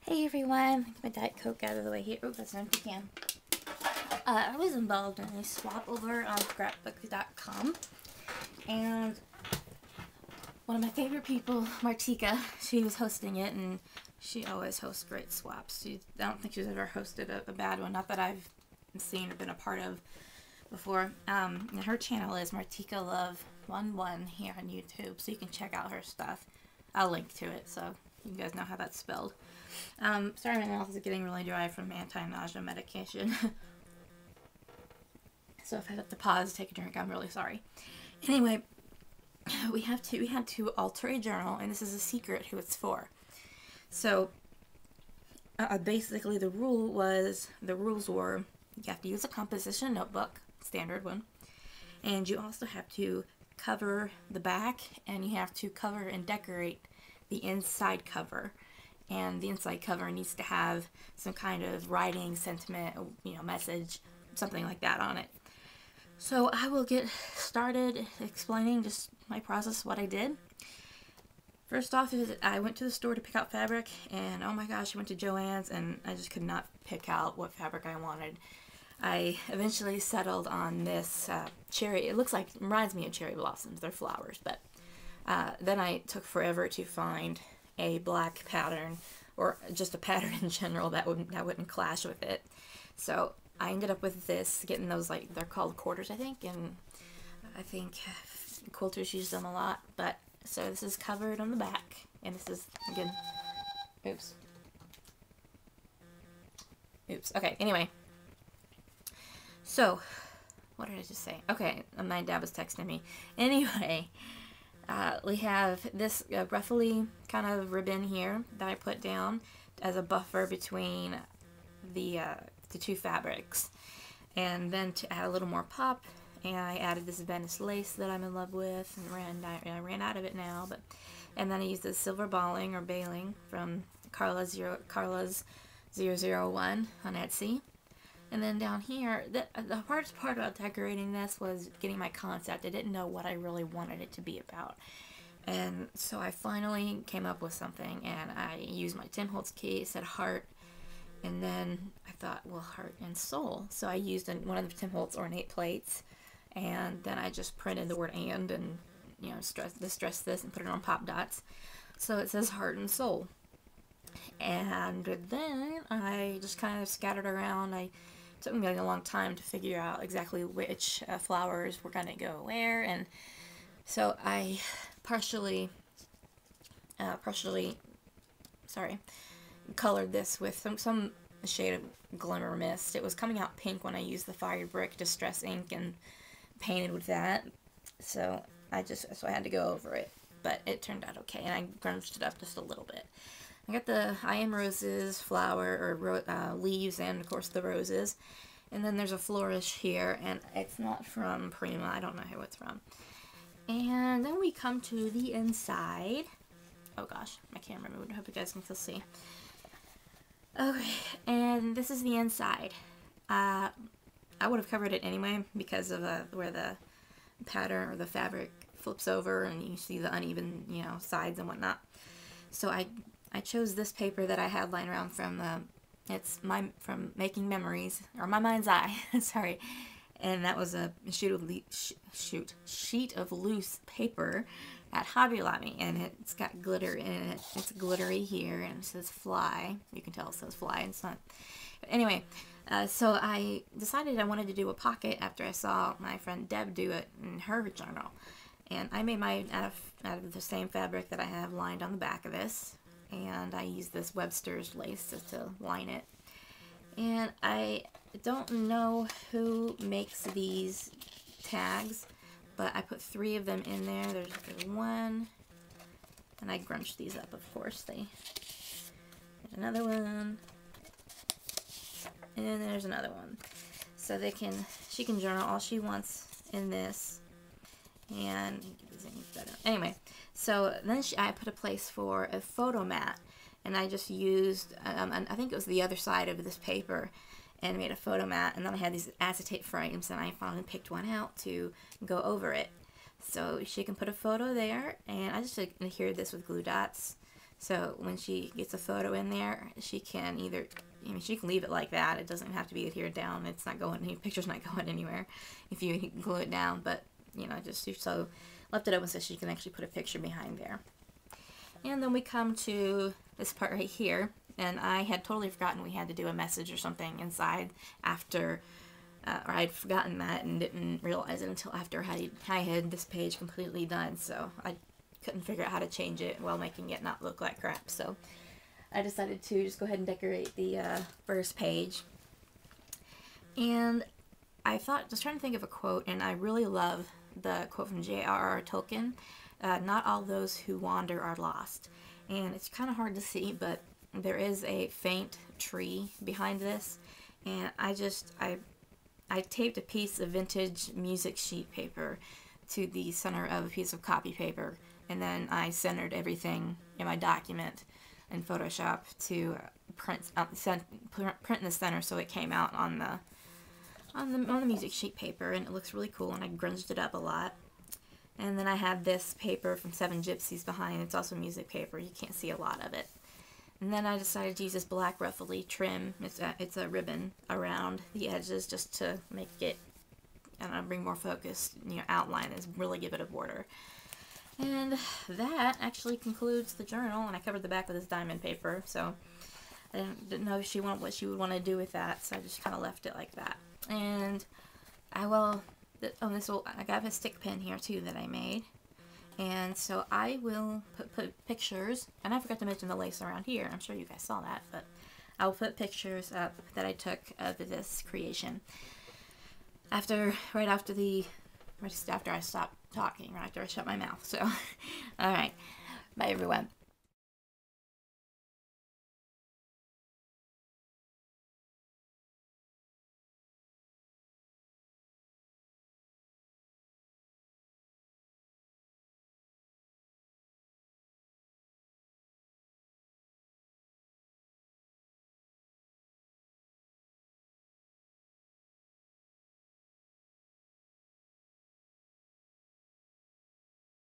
Hey everyone, get my Diet Coke out of the way here. Oh, that's an empty can. I was involved in a swap over on scrapbook.com, and one of my favorite people, Martika, she was hosting it, and she always hosts great swaps. I don't think she's ever hosted a bad one, not that I've seen or been a part of before. And her channel is Martika Love 11 here on YouTube, so you can check out her stuff. I'll link to it so you guys know how that's spelled. Sorry, my mouth is getting really dry from anti-nausea medication. So if I have to pause, take a drink, I'm really sorry. Anyway, we had to alter a journal, and this is a secret who it's for. So basically the rules were you have to use a composition notebook, standard one, and you also have to cover the back, and you have to cover and decorate the inside cover. And the inside cover needs to have some kind of writing, sentiment, message, something like that on it. So I will get started explaining just my process, what I did. First off, I went to the store to pick out fabric, and oh my gosh, I went to Joann's, and I just could not pick out what fabric I wanted. I eventually settled on this cherry. It reminds me of cherry blossoms. They're flowers, but then I took forever to find a black pattern, or just a pattern in general that wouldn't clash with it. So I ended up with this, getting those, like, they're called quarters, I think, and I think quilters use them a lot. But so this is covered on the back, and this is, again, oops, okay, anyway, so what did I just say? Okay, my dad was texting me. Anyway, we have this ruffly kind of ribbon here that I put down as a buffer between the two fabrics. And then to add a little more pop, and I added this Venice lace that I'm in love with, and I ran out of it now. And then I used this silver balling or baling from Carla's 001 on Etsy. And then down here, the hardest part about decorating this was getting my concept. I didn't know what I really wanted it to be about. And so I finally came up with something, and I used my Tim Holtz key. It said heart. And then I thought, well, heart and soul. So I used one of the Tim Holtz ornate plates, and then I just printed the word and stress this and put it on pop dots. So it says heart and soul. And then I just kind of scattered around. It took me a long time to figure out exactly which flowers were going to go where, and so I partially colored this with some shade of Glimmer Mist. It was coming out pink when I used the Fire Brick Distress ink and painted with that, so I had to go over it, but it turned out okay, and I grunged it up just a little bit. I got the I Am Roses flower, or leaves, and of course the roses. And then there's a flourish here, and it's not from Prima. I don't know who it's from. And then we come to the inside. Oh gosh, my camera moved. I hope you guys can still see. Okay, and this is the inside. I would have covered it anyway because of where the pattern or the fabric flips over, and you see the uneven, sides and whatnot. So I chose this paper that I had lying around from from Making Memories, or My Mind's Eye, sorry, and that was a sheet of loose paper at Hobby Lobby, and it's got glitter in it. It's glittery here, and it says fly. You can tell it says fly, and it's not. But anyway, so I decided I wanted to do a pocket after I saw my friend Deb do it in her journal, and I made mine out of the same fabric that I have lined on the back of this. And I used this Webster's lace to line it. And I don't know who makes these tags, but I put 3 of them in there. There's one, and I grunched these up, of course. There's another one, and then there's another one. So she can journal all she wants in this. And anyway, so then I put a place for a photo mat, and I just used, I think it was the other side of this paper, and made a photo mat, and then I had these acetate frames, and I finally picked one out to go over it. So she can put a photo there, and I just adhered this with glue dots So when she gets a photo in there, she can either, I mean, she can leave it like that. It doesn't have to be adhered down. It's not going, the picture's not going anywhere if you glue it down. But, you know, just so left it open so she can actually put a picture behind there. And then we come to this part right here. And I had totally forgotten we had to do a message or something inside after, or I'd forgotten that and didn't realize it until after I had this page completely done. So I couldn't figure out how to change it while making it not look like crap. So I decided to just go ahead and decorate the first page. And I was trying to think of a quote, and I really love the quote from J.R.R. Tolkien, "Not all those who wander are lost." And it's kind of hard to see, but there is a faint tree behind this, and I taped a piece of vintage music sheet paper to the center of a piece of copy paper, and then I centered everything in my document in Photoshop to print in the center, so it came out on the music sheet paper, and it looks really cool. And I grunged it up a lot. And then I have this paper from Seven Gypsies behind. It's also music paper. You can't see a lot of it. And then I decided to use this black ruffly trim. It's a ribbon around the edges just to make it, I don't know, bring more focus, you know, outline and really give it a border. And that actually concludes the journal, and I covered the back with this diamond paper, so I didn't know what she would want to do with that, so I just kind of left it like that. And I got a stick pin here too that I made, and so I will put pictures, and I forgot to mention the lace around here. I'm sure you guys saw that, but I'll put pictures up that I took of this creation right after I stopped talking, right after I shut my mouth. So, alright. Bye, everyone.